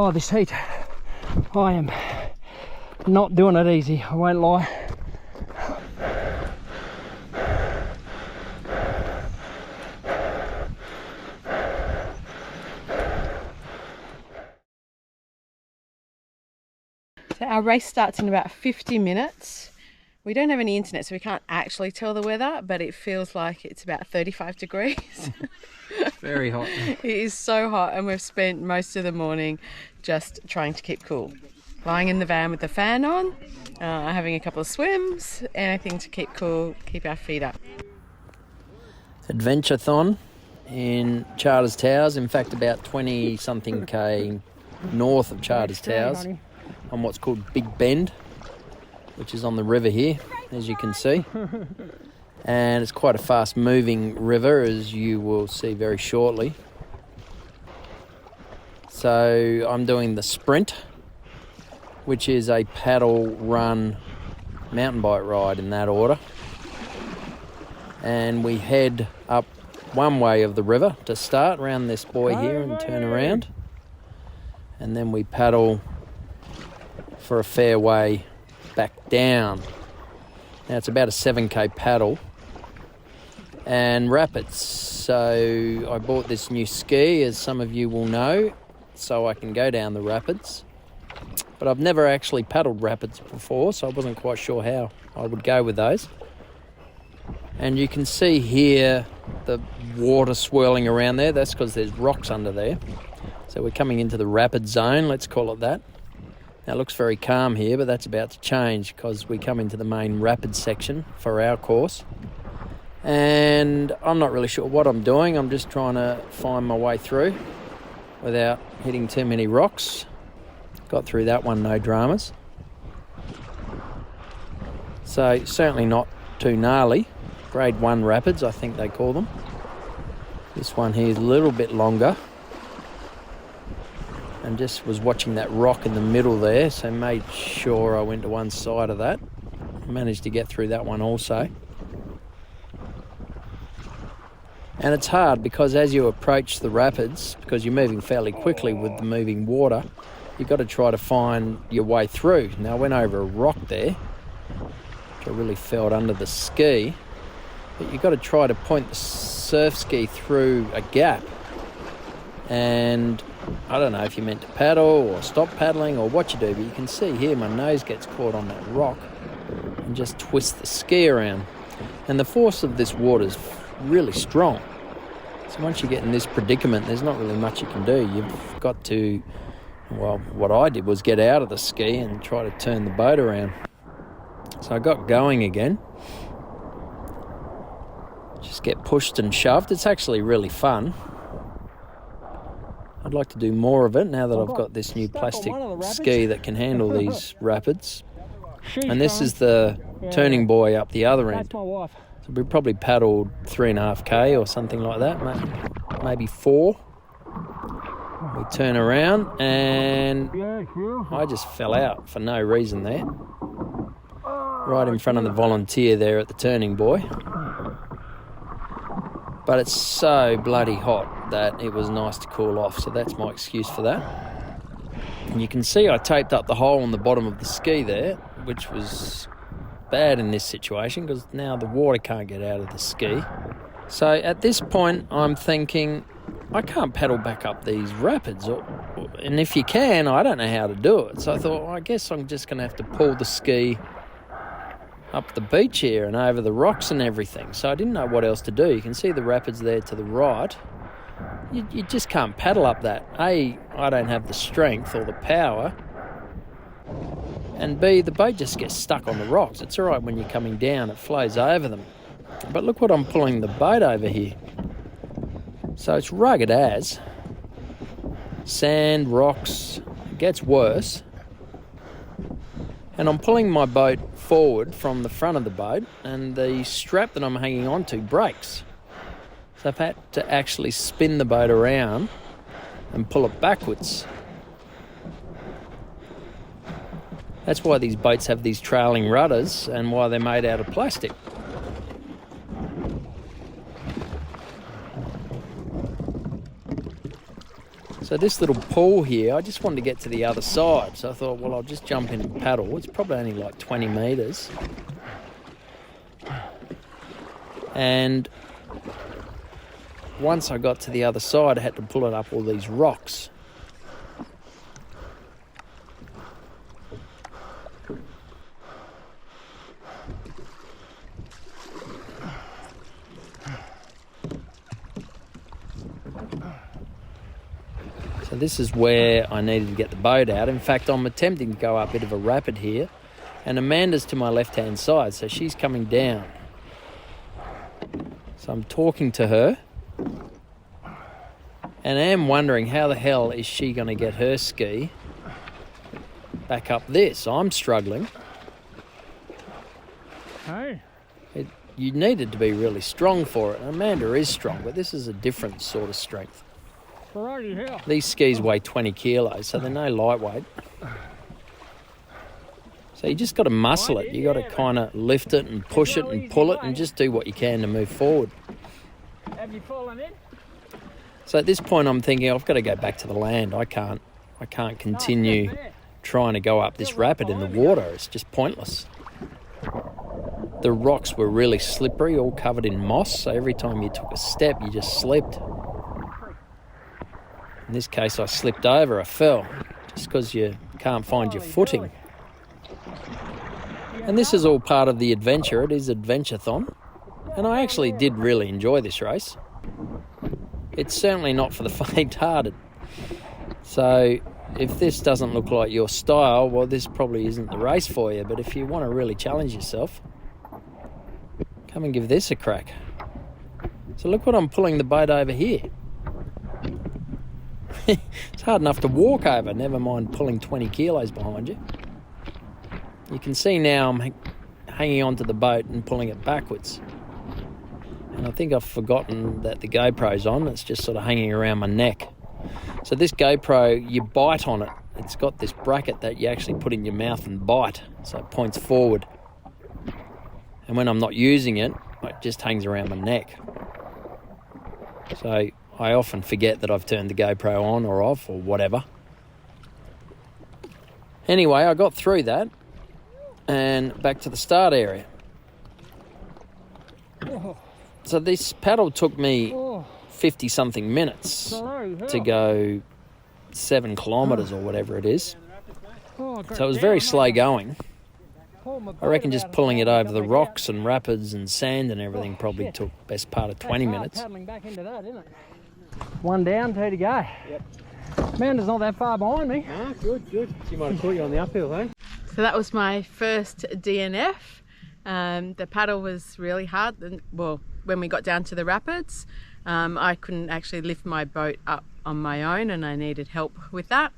Oh, this heat. I am not doing it easy, I won't lie. So our race starts in about 50 minutes. We don't have any internet, so we can't actually tell the weather, but it feels like it's about 35 degrees. Very hot. It is so hot, and we've spent most of the morning just trying to keep cool. Lying in the van with the fan on, having a couple of swims, anything to keep cool, keep our feet up. Adventurethon in Charters Towers, in fact about 20-something K north of Charters Towers, on what's called Big Bend, which is on the river here, as you can see. And it's quite a fast-moving river, as you will see very shortly. So I'm doing the sprint, which is a paddle, run, mountain bike ride in that order. And we head up one way of the river to start, around this buoy here and turn around. And then we paddle for a fair way back down. Now it's about a 7k paddle and rapids. So I bought this new ski, as some of you will know, so I can go down the rapids. But I've never actually paddled rapids before, so I wasn't quite sure how I would go with those. And you can see here the water swirling around there. That's because there's rocks under there. So we're coming into the rapid zone, let's call it that. Now it looks very calm here, but that's about to change because we come into the main rapid section for our course. And I'm not really sure what I'm doing. I'm just trying to find my way through without hitting too many rocks. Got through that one, no dramas. So certainly not too gnarly. Grade 1 rapids, I think they call them. This one here is a little bit longer. And just was watching that rock in the middle there, so made sure I went to one side of that. Managed to get through that one also. And it's hard because as you approach the rapids, because you're moving fairly quickly with the moving water, you've got to try to find your way through. Now I went over a rock there, which I really felt under the ski, but you've got to try to point the surf ski through a gap. And I don't know if you're meant to paddle or stop paddling or what you do, but you can see here my nose gets caught on that rock and just twists the ski around. And the force of this water is really strong. So once you get in this predicament, there's not really much you can do. You've got to, well, what I did was get out of the ski and try to turn the boat around. So I got going again. Just get pushed and shoved. It's actually really fun. I'd like to do more of it now that I've got this new plastic ski that can handle these rapids. And this is the turning buoy up the other end. So we probably paddled 3.5k or something like that, maybe 4. We turn around and I just fell out for no reason there. Right in front of the volunteer there at the turning buoy. But it's so bloody hot that it was nice to cool off, so that's my excuse for that. And you can see I taped up the hole in the bottom of the ski there, which was bad in this situation because now the water can't get out of the ski. So at this point I'm thinking, I can't paddle back up these rapids, and if you can, I don't know how to do it. So I thought, well, I guess I'm just going to have to pull the ski up the beach here and over the rocks and everything. So I didn't know what else to do. You can see the rapids there to the right. You just can't paddle up that. A, I don't have the strength or the power. And B, the boat just gets stuck on the rocks. It's all right when you're coming down, it flows over them. But look what I'm pulling the boat over here. So it's rugged as. Sand, rocks, it gets worse. And I'm pulling my boat forward from the front of the boat, and the strap that I'm hanging onto breaks. So I've had to actually spin the boat around and pull it backwards. That's why these boats have these trailing rudders and why they're made out of plastic. So this little pool here, I just wanted to get to the other side. So I thought, well, I'll just jump in and paddle. It's probably only like 20 metres. And once I got to the other side, I had to pull it up all these rocks. So this is where I needed to get the boat out. In fact, I'm attempting to go up a bit of a rapid here, and Amanda's to my left-hand side, so she's coming down. So I'm talking to her, and I am wondering how the hell is she going to get her ski back up this. I'm struggling. Hey. You needed to be really strong for it. Amanda is strong, but this is a different sort of strength. Righty here. These skis weigh 20 kilos, so they're no lightweight. So you just got to muscle it. You got to kind of lift it and push it and pull it and just do what you can to move forward. Have you fallen in? So at this point, I'm thinking I've got to go back to the land. I can't continue trying to go up this rapid in the water. It's just pointless. The rocks were really slippery, all covered in moss. So every time you took a step, you just slipped. In this case, I slipped over, I fell, just because you can't find your footing. And this is all part of the adventure. It is Adventurethon. And I actually did really enjoy this race. It's certainly not for the faint-hearted. So if this doesn't look like your style, well, this probably isn't the race for you. But if you want to really challenge yourself, come and give this a crack. So look what I'm pulling the boat over here. It's hard enough to walk over, never mind pulling 20 kilos behind you. You can see now I'm hanging onto the boat and pulling it backwards. And I think I've forgotten that the GoPro's on. It's just sort of hanging around my neck. So this GoPro, you bite on it. It's got this bracket that you actually put in your mouth and bite. So it points forward. And when I'm not using it, it just hangs around my neck. So I often forget that I've turned the GoPro on or off or whatever. Anyway, I got through that and back to the start area. So this paddle took me 50-something minutes to go 7 kilometres or whatever it is. So it was very slow going. I reckon just pulling it over the rocks and rapids and sand and everything probably took best part of 20 minutes. One down, 2 to go. Yep. Amanda's not that far behind me. Ah, good. She might have caught you on the uphill, eh? So that was my first DNF. The paddle was really hard. Well, when we got down to the rapids, I couldn't actually lift my boat up on my own and I needed help with that.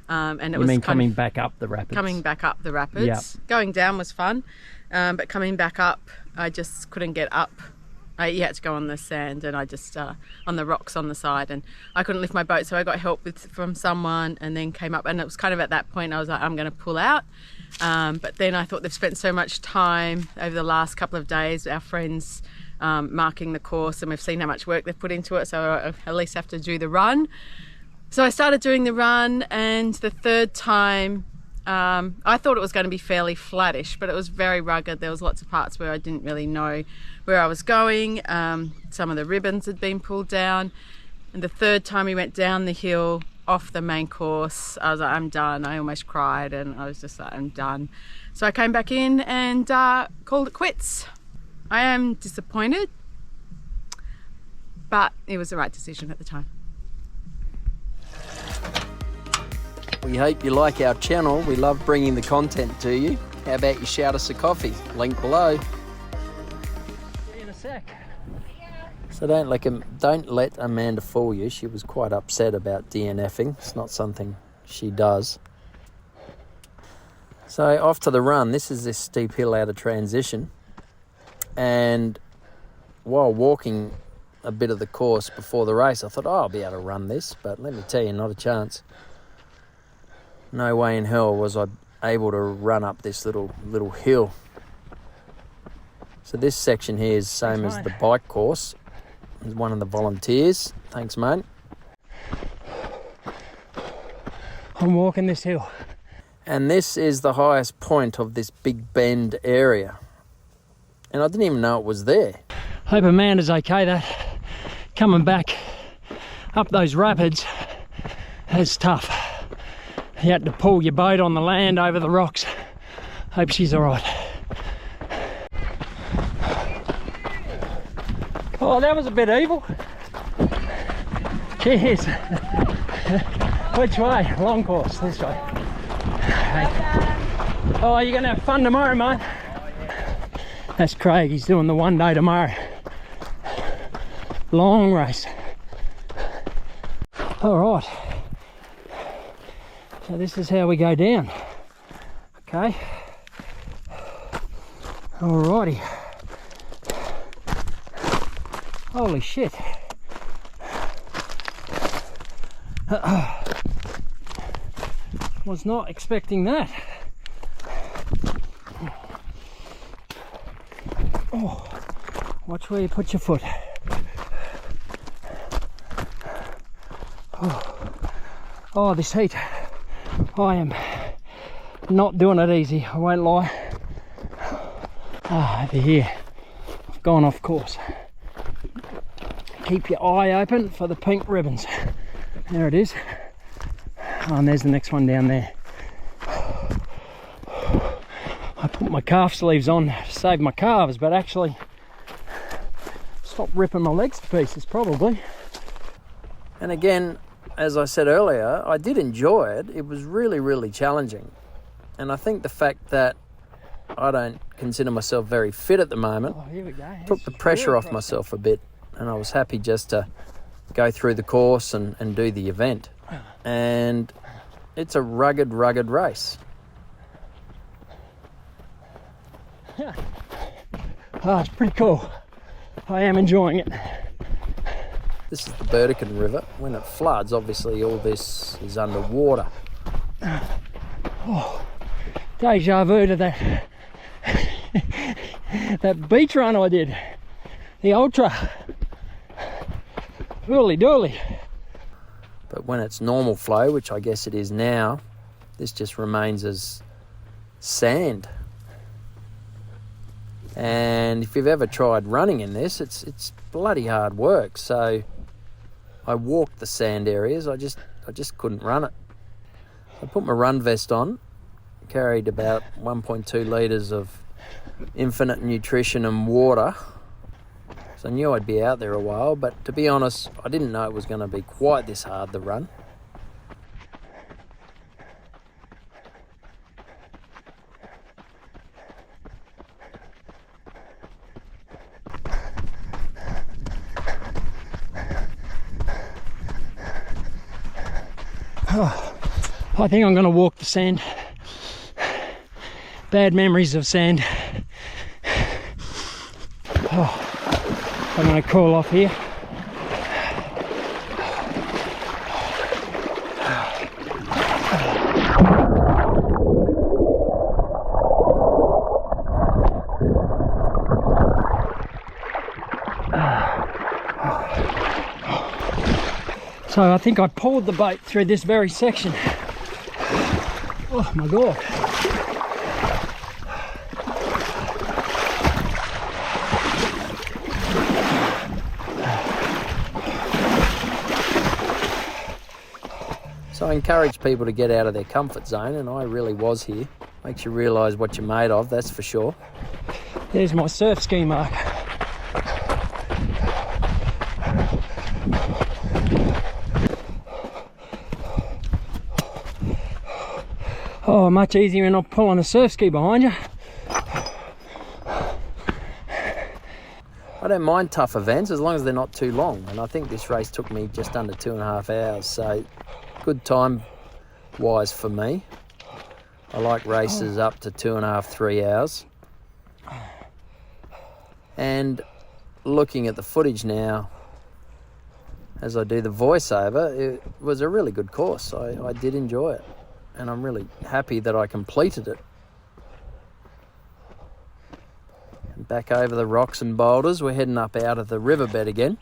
And it was coming back up the rapids? Coming back up the rapids. Yep. Going down was fun, but coming back up, I just couldn't get up. You had to go on the sand and I just, on the rocks on the side, and I couldn't lift my boat, so I got help from someone and then came up, and it was kind of at that point I was like, I'm going to pull out. But then I thought they've spent so much time over the last couple of days, our friends marking the course, and we've seen how much work they've put into it, so I at least have to do the run. So I started doing the run, and the third time, I thought it was going to be fairly flattish, but it was very rugged. There was lots of parts where I didn't really know where I was going. Some of the ribbons had been pulled down. And the third time we went down the hill off the main course, I was like, I'm done. I almost cried, and I was just like, I'm done. So I came back in and called it quits. I am disappointed, but it was the right decision at the time. We hope you like our channel. We love bringing the content to you. How about you shout us a coffee? Link below. See you in a sec. So don't let Amanda fool you. She was quite upset about DNFing. It's not something she does. So off to the run. This is this steep hill out of transition. And while walking a bit of the course before the race, I thought, I'll be able to run this. But let me tell you, not a chance. No way in hell was I able to run up this little hill. So this section here is the same as the bike course. There's one of the volunteers. Thanks, mate. I'm walking this hill. And this is the highest point of this Big Bend area. And I didn't even know it was there. Hope Amanda's okay. That coming back up those rapids is tough. You had to pull your boat on the land over the rocks. Hope she's all right. Oh, that was a bit evil. Cheers. Which way? Long course, this way. Oh, you're gonna have fun tomorrow, mate. That's Craig, he's doing the 1 day tomorrow. Long race. All right. So this is how we go down. Okay. Alrighty. Holy shit. Was not expecting that. Oh, watch where you put your foot. Oh, this heat. I am not doing it easy, I won't lie. Ah, over here. I've gone off course. Keep your eye open for the pink ribbons. There it is. Oh, and there's the next one down there. I put my calf sleeves on to save my calves, but actually stop ripping my legs to pieces probably. And again, as I said earlier, I did enjoy it. It was really, really challenging. And I think the fact that I don't consider myself very fit at the moment took the pressure off myself a bit. And I was happy just to go through the course and do the event. And it's a rugged, rugged race. Oh, it's pretty cool. I am enjoying it. This is the Burdekin River. When it floods, obviously all this is underwater. Oh, deja vu to that that beach run I did. The ultra. Holy dooly. But when it's normal flow, which I guess it is now, this just remains as sand. And if you've ever tried running in this, it's bloody hard work. So I walked the sand areas. I just couldn't run it. I put my run vest on, carried about 1.2 litres of infinite nutrition and water. So I knew I'd be out there a while, but to be honest, I didn't know it was going to be quite this hard to run. Oh, I think I'm going to walk the sand. Bad memories of sand. Oh, I'm going to cool off here. So I think I pulled the boat through this very section. Oh my God. So I encourage people to get out of their comfort zone, and I really was here. Makes you realise what you're made of, that's for sure. There's my surf ski mark. Oh, much easier than not pulling a surf ski behind you. I don't mind tough events as long as they're not too long, and I think this race took me just under 2.5 hours, so good time wise for me. I like races up to 2.5, 3 hours. And looking at the footage now, as I do the voiceover, it was a really good course. I did enjoy it, and I'm really happy that I completed it. And back over the rocks and boulders, we're heading up out of the riverbed again.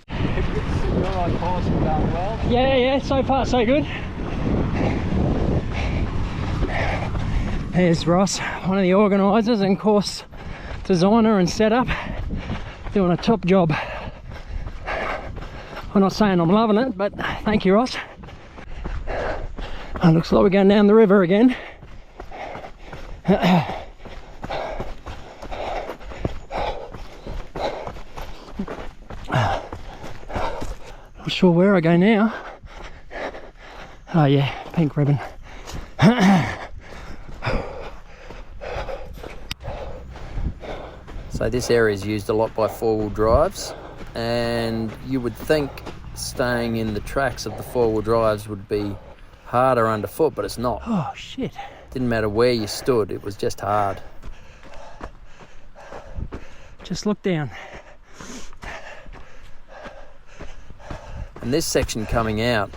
You're on course and going well. Yeah, so far so good. There's Ross, one of the organisers and course designer and setup, doing a top job. I'm not saying I'm loving it, but thank you, Ross. It looks like we're going down the river again. Not sure where I go now. Oh yeah, pink ribbon. So this area is used a lot by four-wheel drives, and you would think staying in the tracks of the four-wheel drives would be harder underfoot, but it's not. Oh shit. Didn't matter where you stood, it was just hard. Just look down. And this section coming out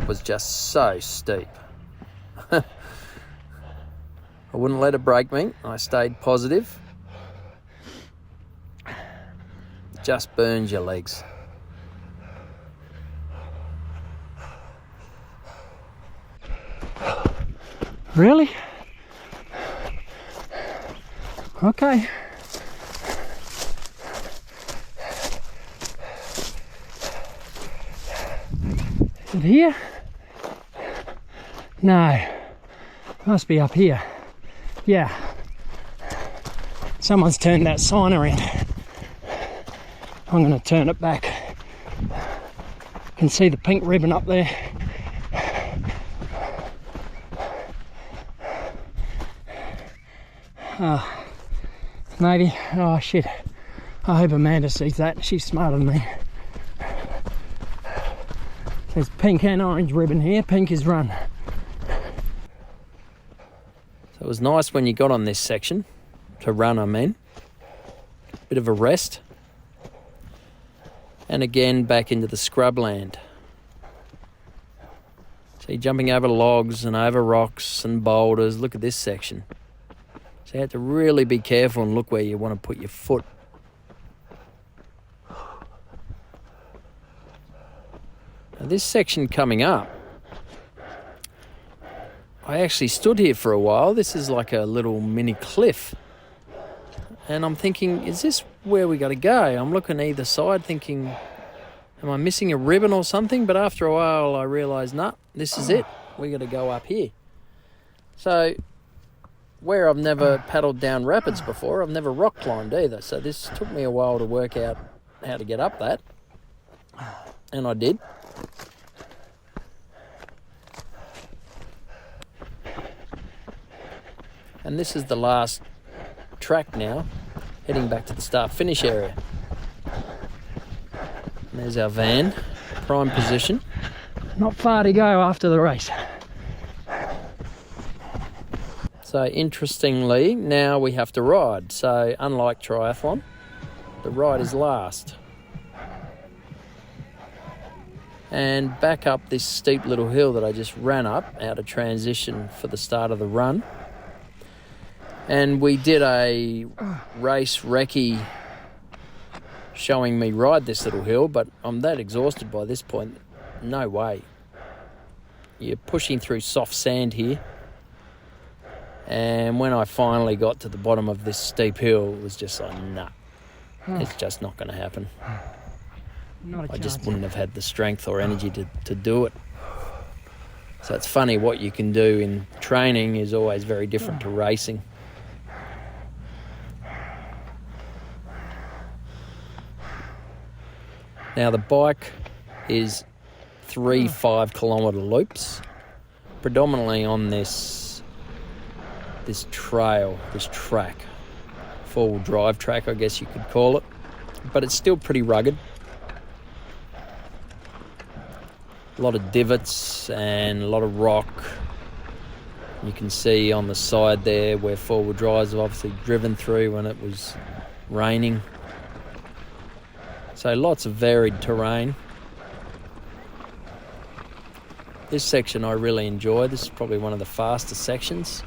was just so steep. I wouldn't let it break me. I stayed positive. Just burns your legs. Really? Okay. Is it here? No. Must be up here. Yeah. Someone's turned that sign around. I'm going to turn it back. You can see the pink ribbon up there. Maybe. Oh shit. I hope Amanda sees that. She's smarter than me. There's pink and orange ribbon here. Pink is run. So it was nice when you got on this section to run, I mean. Bit of a rest. And again back into the scrubland. So you're jumping over logs and over rocks and boulders. Look at this section. So you have to really be careful and look where you want to put your foot. Now this section coming up, I actually stood here for a while. This is like a little mini cliff. And I'm thinking, is this where we got to go? I'm looking either side thinking, am I missing a ribbon or something? But after a while I realised, nah, this is it. We got to go up here. So where I've never paddled down rapids before, I've never rock climbed either. So this took me a while to work out how to get up that. And I did. And this is the last track now, heading back to the start-finish area. And there's our van, prime position. Not far to go after the race. So interestingly, now we have to ride. So unlike triathlon, the ride is last. And back up this steep little hill that I just ran up out of transition for the start of the run. And we did a race recce showing me ride this little hill, but I'm that exhausted by this point, no way. You're pushing through soft sand here. And when I finally got to the bottom of this steep hill, it was just like, nah, it's just not going to happen. I just wouldn't have had the strength or energy to do it. So it's funny, what you can do in training is always very different to racing. Now the bike is 3 5-kilometre loops, predominantly on this trail, this track, four-wheel drive track, I guess you could call it, but it's still pretty rugged. A lot of divots and a lot of rock. You can see on the side there where four-wheel drives have obviously driven through when it was raining. So lots of varied terrain. This section I really enjoy. This is probably one of the fastest sections.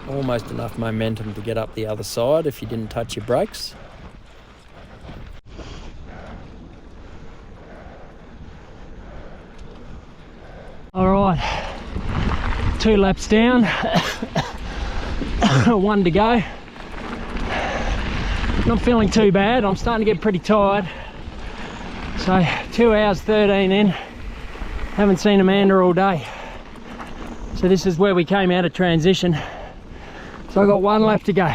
Almost enough momentum to get up the other side if you didn't touch your brakes. 2 laps down. 1 to go. Not feeling too bad. I'm starting to get pretty tired. So 2 hours 13 in. Haven't seen Amanda all day. So this is where we came out of transition. So I got 1 lap to go.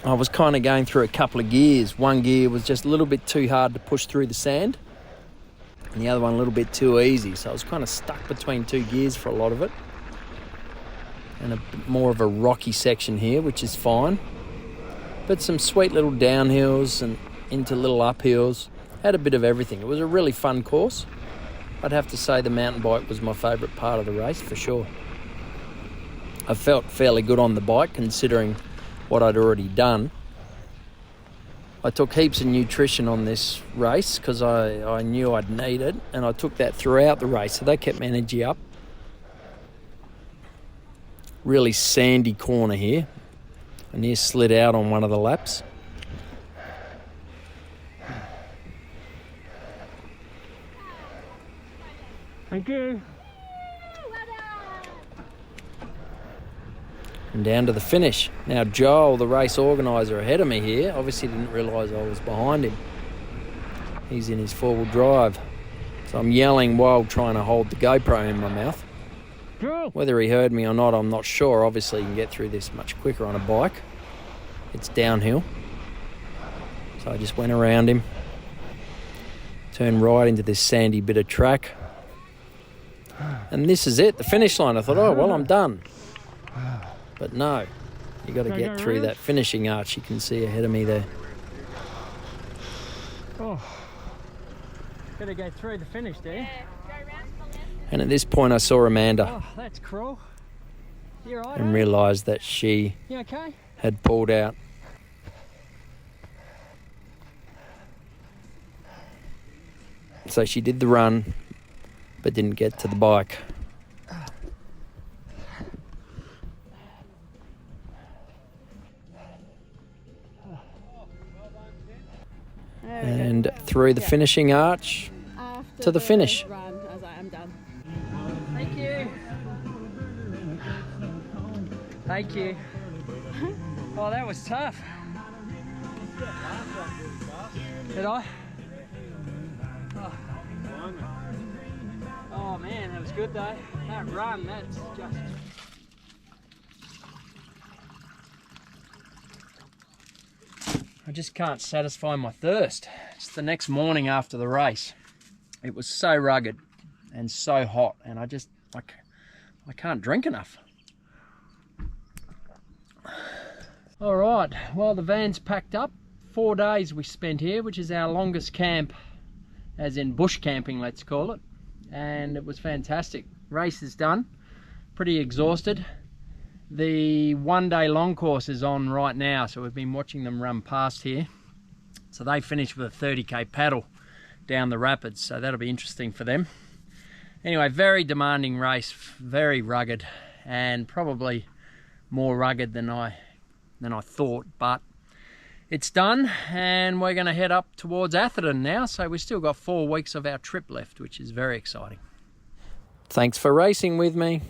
I was kind of going through a couple of gears. One gear was just a little bit too hard to push through the sand, and the other one a little bit too easy. So I was kind of stuck between 2 gears for a lot of it. And a bit more of a rocky section here, which is fine. But some sweet little downhills and into little uphills. Had a bit of everything. It was a really fun course. I'd have to say the mountain bike was my favourite part of the race for sure. I felt fairly good on the bike considering what I'd already done. I took heaps of nutrition on this race because I knew I'd need it, and I took that throughout the race, so that kept my energy up. Really sandy corner here. I near slid out on one of the laps. Thank you. And down to the finish. Now Joel, the race organiser ahead of me here, obviously didn't realise I was behind him. He's in his 4-wheel drive. So I'm yelling while trying to hold the GoPro in my mouth. Whether he heard me or not, I'm not sure. Obviously you can get through this much quicker on a bike. It's downhill. So I just went around him. Turned right into this sandy bit of track. And this is it, the finish line. I thought, oh, well, I'm done. But no, you got to get through that finishing arch you can see ahead of me there. Oh, gotta go through the finish there. And at this point I saw Amanda. Oh, that's cruel. You alright? And realised that she You okay? had pulled out. So she did the run, but didn't get to the bike. And through the finishing arch to the finish. Run, I was like, I'm done. Thank you. Thank you. Oh, that was tough. Did I? Oh man, that was good though. That run, that's just... I just can't satisfy my thirst. It's the next morning after the race. It was so rugged and so hot, and I can't drink enough. All right, well, the van's packed up. 4 days we spent here, which is our longest camp, as in bush camping, let's call it. And it was fantastic. Race is done, pretty exhausted. The 1-day long course is on right now, so we've been watching them run past here. So they finished with a 30k paddle down the rapids, so that'll be interesting for them. Anyway, very demanding race, very rugged, and probably more rugged than I thought, but it's done, and we're going to head up towards Atherton now, so we've still got 4 weeks of our trip left, which is very exciting. Thanks for racing with me.